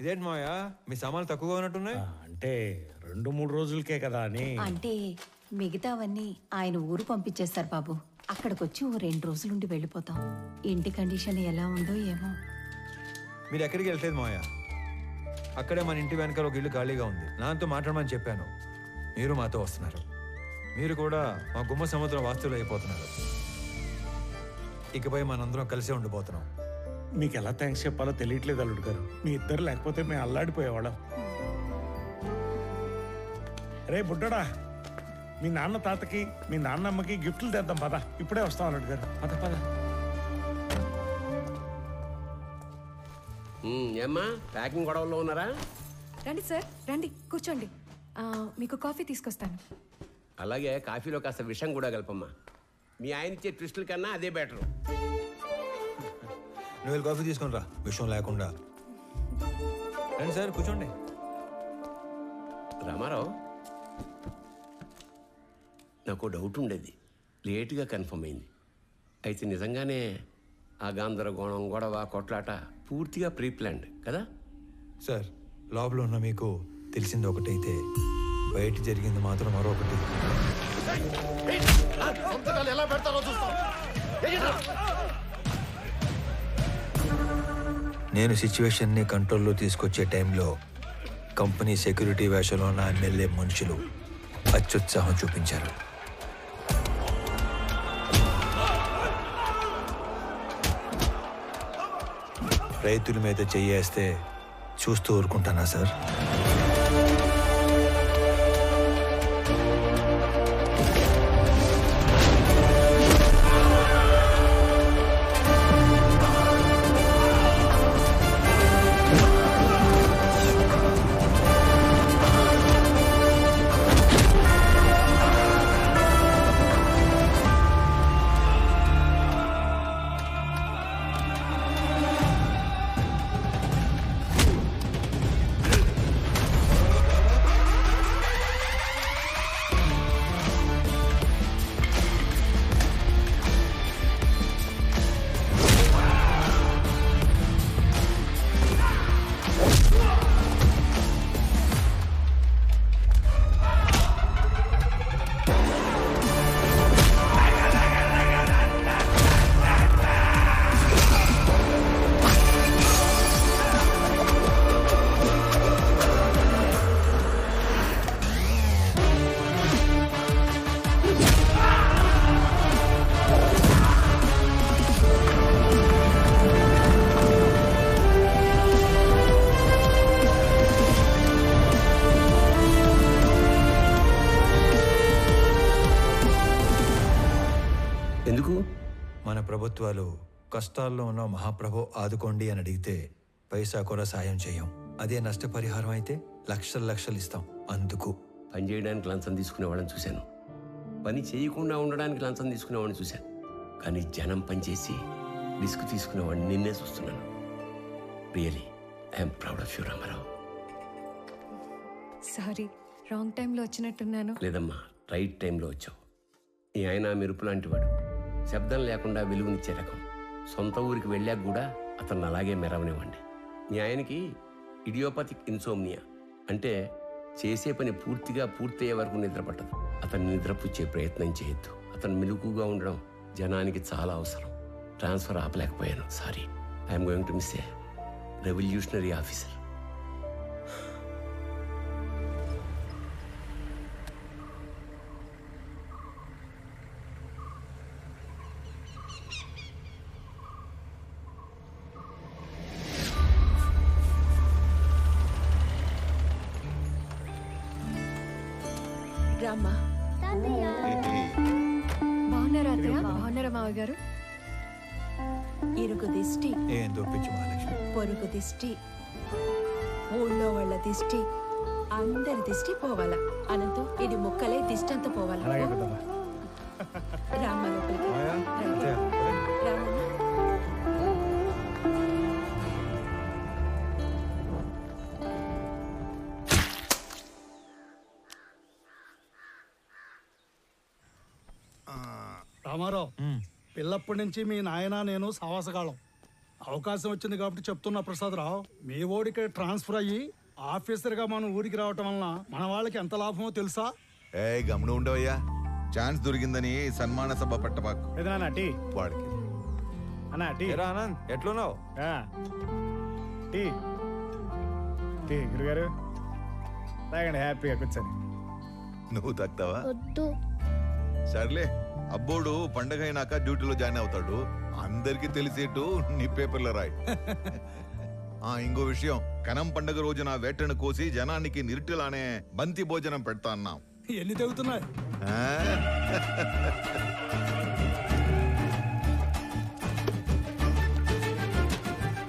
ఇదేంటి మావయ్య మీ సామాన్లు తక్కువగా ఉన్నట్టున్నాయి. అంటే 2-3 రోజులకే కదా అని. అంటే మిగతావన్నీ ఆయన ఊరు పంపించేస్తారు బాబు. అక్కడికొచ్చి ఓ 2 రోజులుండి వెళ్ళిపోతాం. ఇంటి కండిషన్ ఎలా ఉందో ఏమో. మీరు ఎక్కడికి వెళ్ళలేదు మావయ్య. అక్కడే మన ఇంటి వెనకాల ఒక ఇల్లు ఖాళీగా ఉంది. నాతో మాట్లాడమని చెప్పాను. మీరు మాతో వస్తున్నారు. మీరు కూడా మా గుమ్మ సముద్రం వాస్తువులు అయిపోతున్నారు. ఇకపై మనందరం కలిసే ఉండిపోతున్నాం. మీకు ఎలా థ్యాంక్స్ చెప్పాలో తెలియట్లేదు అల్లుడు గారు. మీ ఇద్దరు లేకపోతే మేము అల్లాడిపోయేవాళ్ళం. రే బుడ్డడా, మీ నాన్న తాతకి మీ నాన్నమ్మకి గిఫ్ట్లు తెద్దాం పద. ఇప్పుడే వస్తాం అల్లుడు గారు. పద పద. ఏమ్మా ప్యాకింగ్ గొడవల్లో ఉన్నారా? రండి సార్, రండి కూర్చోండి. మీకు కాఫీ తీసుకొస్తాను. అలాగే కాఫీలో కాస్త విషం కూడా కలపమ్మా. మీ ఆయన ఇచ్చే ట్విస్టుల కన్నా అదే బెటరు. నువ్వు వెళ్ళి కాఫీ తీసుకొని రా విషయం లేకుండా. రండి సార్ కూర్చోండి. రామారావు, నాకు డౌట్ ఉండేది, లేటుగా కన్ఫర్మ్ అయింది. అయితే నిజంగానే ఆ గందరగోళం గొడవ కొట్లాట పూర్తిగా ప్రీ ప్లాన్డ్ కదా? సార్ లోపల ఉన్న మీకు తెలిసింది ఒకటైతే బయట జరిగింది మాత్రం మరొకటి. నేను సిచ్యువేషన్ని కంట్రోల్లో తీసుకొచ్చే టైంలో కంపెనీ సెక్యూరిటీ వేషంలో ఉన్న ఎమ్మెల్యే మనుషులు అత్యుత్సాహం చూపించారు. రైతుల మీద చెయ్యేస్తే చూస్తూ ఊరుకుంటానా సార్? ఎందుకు? మన ప్రభుత్వాలు కష్టాల్లో ఉన్న మహాప్రభు ఆదుకోండి అని అడిగితే పైసా కూడా సాయం చేయం. అదే నష్టపరిహారం అయితే లక్షలు లక్షలు ఇస్తాం. అందుకు పని చేయడానికి లంచం తీసుకునేవాళ్ళని చూశాను, పని చేయకుండా ఉండడానికి లంచం తీసుకునేవాడిని చూశాను. కానీ జనం పనిచేసి రిస్క్ తీసుకునేవాడిని నిన్నే చూస్తున్నాను. Really I'm proud of you Ramarao. Sorry, wrong టైంలో వచ్చినట్టున్నాను. లేదమ్మా, రైట్ టైంలో వచ్చావు. ఈ ఆయన మెరుపు లాంటివాడు, శబ్దం లేకుండా వెలుగునిచ్చే రకం. సొంత ఊరికి వెళ్ళాక కూడా అతను అలాగే మెరవనివ్వండి. మీ ఆయనకి ఇడియోపతిక్ ఇన్సోమ్నియా, అంటే చేసే పని పూర్తిగా పూర్తయ్యే వరకు నిద్ర పట్టదు. అతన్ని నిద్రపుచ్చే ప్రయత్నం చేయొద్దు. అతను మెలుగుగా ఉండడం జనానికి చాలా అవసరం. ట్రాన్స్ఫర్ ఆపలేకపోయాను, sorry. I'm going to miss a revolutionary officer. రామ్మా. బాగున్నారా అత్తయ్య? బాగున్నారా మావయ్య గారు? ఇరుగు దిష్టి, ఏం దొప్పించు మహాలక్ష్మి. పొరుగు దిష్టి, ఊళ్ళో వాళ్ళ దిష్టి, అందరి దిష్టి పోవాలా. అనంతం ఇది ముక్కలే దిష్టి అంతా పోవాలా. అలాగే పెద్దమ్మా. రామ్మ లోపలికి. రామమ్మ. రామారావు, పిల్లప్పటి నుంచి మీ నాయన నేను సావాసగాళం. అవకాశం వచ్చింది కాబట్టి చెప్తున్నా ప్రసాదరావు, మీ ఓడికి ట్రాన్స్ఫర్ అయ్యి ఆఫీసర్గా మనం ఊరికి రావటం వలన మన వాళ్ళకి ఎంత లాభమో తెలుసా? ఏ గమనం ఉండవయ్యా, ఛాన్స్ దొరికిందని సన్మాన సభ పెట్టబాకు ఏదన్నా టీ వాడికి. అన్నా టీ ఏరా ఆనంద్, ఎట్లున్నావు? ఆ. టీ టీ గురుగారు తాగండి, హ్యాపీగా కూర్చొని. నువ్వు తక్కువా? వద్దు. సర్లే, అబ్బోడు పండగ అయినాక డ్యూటీలో జాయిన్ అవుతాడు. అందరికి తెలిసేట్టు నీ పేపర్లో రాయి. ఇంకో విషయం, కనం పండగ రోజున వేటను కోసి జనానికి నిరుటిలానే బంతి భోజనం పెడతా అన్నాం. ఎన్ని తెగుతున్నాయి? ఆ?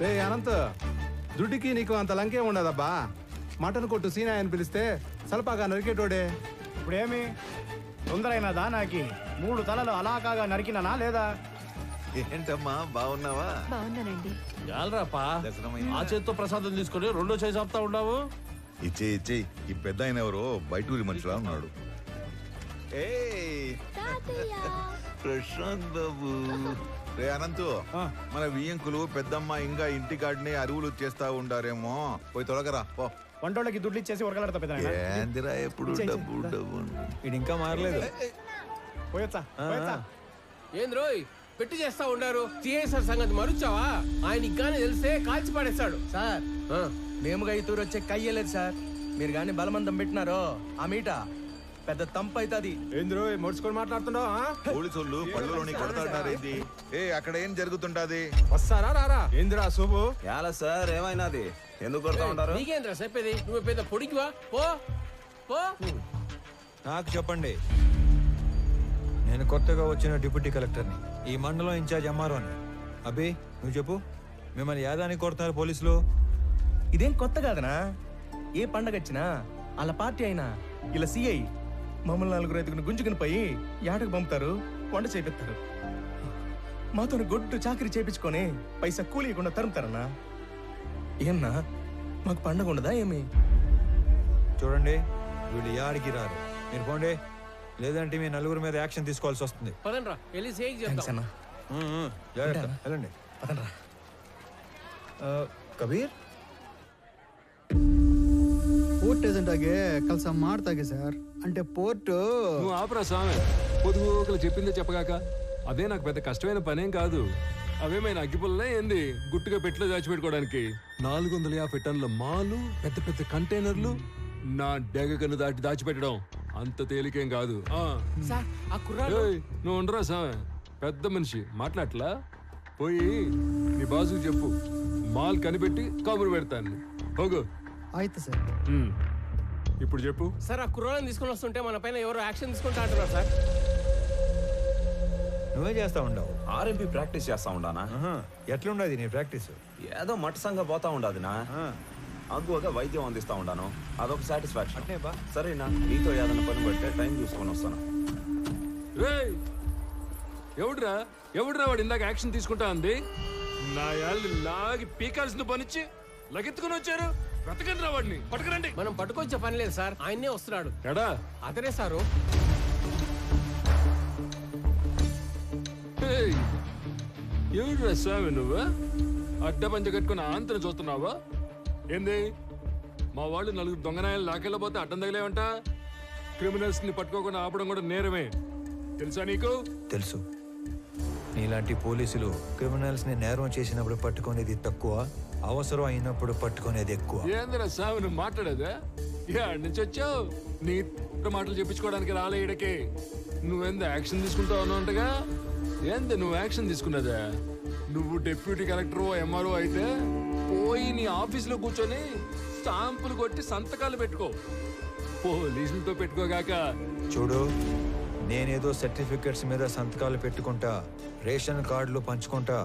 రే అనంత్, దుడ్డుకి నీకు అంత లంకే ఉండదబ్బా. మటన్ కొట్టు సీనా అని పిలిస్తే సలపాగా నరికేటోడే. ఇప్పుడేమి తొందరైనదా? నాకి 3 తలలు అలాకాగా నరికినానా లేదా? ఏంటమ్మా బాగున్నావా? బాగున్నానండి. చాలరాపా, దర్శనమైందా? ఆ చేత్తో ప్రసాదం తీసుకొని రెండో చేసి ఆపుతా ఉన్నావు. ఇచ్చే ఈ పెద్ద ఆయన ఎవరో బయటూరి మనిషిలా ఉన్నాడు. ప్రశాంత్ బాబు. రే అనంతు, మన వియ్యంకులు పెద్దమ్మ ఇంకా ఇంటికాడిని అరువులు చేస్తా ఉండారేమో, పోయి తొలగరా పో. వంటోళ్ళకి దుడ్లు ఇచ్చేసి ఉరకలాడతా పెద్ద ఏందిరా ఎప్పుడు డబ్బు డబ్బు. ఇది ఇంకా మారలేదు. పోయొచ్చా? ఏంద్రోయ్ పెట్టి చేస్తా ఉండారు. సిఐసార్ సంగతి మరుచావా? ఆయనకి గానీ తెలిస్తే కాల్చి పడేస్తాడు. సార్, మేము ఇతూరు వచ్చే కయ్యలేదు సార్. మీరు గాని బలమందం పెట్టినారో ఆ మీట పెద్ద తంపు అవుతుంది. ఏంద్రో మొడుచుకొని మాట్లాడుతున్నావు? పోలీసులు పళ్ళలోని కొడతాడారేంది? అక్కడ ఏం జరుగుతుంటాది? వస్తారా రారా? ఏందిరా శుభు? ఎలా సార్, ఏమైనాది? ఎందుకు కొడతా ఉంటారు? నీకేంద్రా చెప్పేది? నువ్వు పెద్ద పొడికివా? పో పో. నాకు చెప్పండి, నేను కొత్తగా వచ్చిన డిప్యూటీ కలెక్టర్ని, ఈ మండలం ఇన్ఛార్జ్ ఎంఆర్ఓని. అభి, నువ్వు చెప్పు, మిమ్మల్ని యాదానికి కొడుతున్నారు పోలీసులు? ఇదేం కొత్త కాదనా? ఏ పండగ వచ్చినా వాళ్ళ పార్టీ అయినా ఇలా సిఐ మమ్మల్ని 4 ఐదుగురు గుంజుకుని పోయి యాటకు పంపుతారు, వంట చేపిస్తారు. మాతో గొడ్డు చాకరీ చేపించుకొని పైసా కూలీయకుండా తరుముతారన్నా. ఏమన్నా మాకు పండగ ఉండదా ఏమి? చూడండి, వీళ్ళు యాడికి రారు. మీరు పోండి, లేదంటే మీ 4 మీద యాక్షన్ తీసుకోవాల్సి వస్తుంది. పదండ్రా వెళ్ళి సేక్ థాంక్స్ చేద్దాం. అన్నా. జాగ్రత్త, వెళ్ళండి. పదండ్రా. కబీర్, ಪೋರ್ಟ್ ಏಜೆಂಟ್ ಆಗಿ ಕೆಲಸ ಮಾಡ್ತಾಗೆ ಸರ್. అంటే పోర్టు నువ్వు ఆపరా స్వామి, పొదుగుకలు చెప్పిందే చెప్పగాక. అదే నాకు పెద్ద కష్టమైన పనేం కాదు. అవేమైనా అగ్గిపుల్లనే ఏంది గుట్టుగా పెట్లో దాచిపెట్టుకోవడానికి? 450 టన్నుల మాలు, పెద్ద పెద్ద కంటైనర్లు నా డెగ కన్ను దాటి దాచిపెట్టడం అంత తేలికేం కాదు. సార్, ఆ కుర్రాడు ఏయ్, నువ్వు ఉండరా స్వామి, పెద్ద మనిషి మాట్లాడలా. పోయి నీ బాసుకు చెప్పు, మాల్ కనిపెట్టి కబురు పెడతాను. ಹೋಗು. ಆಯ್ತು ಸರ್. ఇప్పుడు చెప్పు. సార్, ఆ కుర్రాళ్ళని తీసుకొని వస్తుంటే మన పైన ఎవరో యాక్షన్ తీసుకుంటా అంటున్నారు సార్. నువ్వే చేస్తా ఉండవు? ఆర్ఎంపీ ప్రాక్టీస్ చేస్తా ఉండానా? ఎట్లుండదు నీ ప్రాక్టీస్? ఏదో మట్టసంగా పోతా ఉండాదినా, అగ్గువగా వైద్యం అందిస్తా ఉండాను. అదొక సాటిస్ఫాక్షన్. అంటే బా సరేనా, నీతో ఏదైనా పని పడితే టైం చూసుకొని వస్తాను. రేయ్, ఎవడ్రా వాడు ఇందాక యాక్షన్ తీసుకుంటా అంది? నా యాళ్ళు లాగి పీకాల్సిన పనిచ్చి లగెత్తుకుని వచ్చారు. బ్రతకండి రా వాడిని, పట్టుకురండి. మనం పట్టుకొచ్చే పని లేదు సార్, ఆయన్నే వస్తున్నాడు. ఎడా అతనే సారు. ఎవడ్రా స్వామి నువ్వు? అడ్డ పంచ కట్టుకుని ఆంతను చూస్తున్నావా ఏంది? మా వాళ్ళు 4 దొంగనాయాలు లాకెళ్ళబోతే అడ్డం తగిలేవంట. క్రిమినల్స్ ని పట్టుకోకుండా ఆపడం కూడా నేరమే, తెలుసా నీకు? తెలుసు. నీలాంటి పోలీసులు క్రిమినల్స్ ని నేరం చేసినప్పుడు పట్టుకునేది తక్కువ, అవసరం అయినప్పుడు పట్టుకునేది ఎక్కువ. ఏందిరా స్వామి నువ్వు మాట్లాడేదా? ఏడు నుంచి వచ్చావు? నీ మాటలు చెప్పించుకోవడానికి రాలే ఈడకి. నువ్వెంత యాక్షన్ తీసుకుంటావు అన్నట్టుగా. ఏంది నువ్వు యాక్షన్ తీసుకున్నదా? నువ్వు డిప్యూటీ కలెక్టర్ ఎంఆర్ఓ అయితే పోయి నీ ఆఫీసులో కూర్చొని స్టాంపులు కొట్టి సంతకాలు పెట్టుకో, పోలీసులతో పెట్టుకోగాక. చూడు, నేనేదో సర్టిఫికెట్స్ మీద సంతకాలు పెట్టుకుంటా, రేషన్ కార్డులు పంచుకుంటా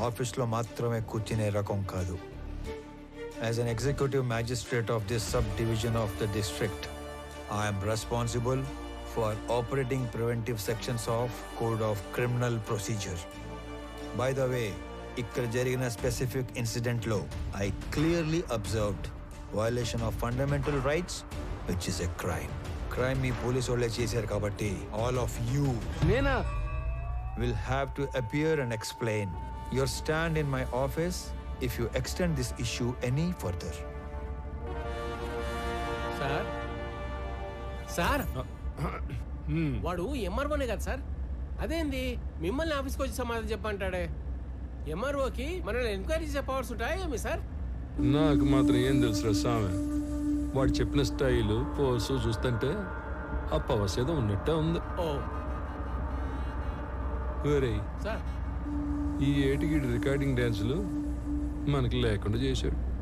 ఆఫీస్లో మాత్రమే కూర్చునే రకం కాదు. As an executive magistrate of this sub division of the district, I'm responsible for operating preventive sections of code of criminal procedure. By the way, ఇక్కడ జరిగిన స్పెసిఫిక్ ఇన్సిడెంట్లో I clearly observed violation of fundamental rights, which is a crime. Crime మీ police వాళ్ళే చేశారు కాబట్టి all of you నేనా will have to appear and explain your stand in my office if you extend this issue any further. Sir sir వాడు ఎంఆర్ఓనే కదా sir? అదేంది మిమ్మల్ని ఆఫీస్కి వచ్చి సమాధానం చెప్పంటాడే? ఎంఆర్ఓకి మనల్ని ఎంక్వైరీ చేసే పవర్స్ ఉంటాయేమి సార్? నాకు మాత్రం ఏం తెలుసురా స్వామి, వాడు చెప్పిన స్టైలు పోసు చూస్తుంటే ఆ పవర్స్ ఏదో ఉన్నట్టే ఉంది. ఓ ఒరేయ్, సార్ ఈ ఏటికి రికార్డింగ్ డ్యాన్సులు మనకి లేకుండా చేశాడు.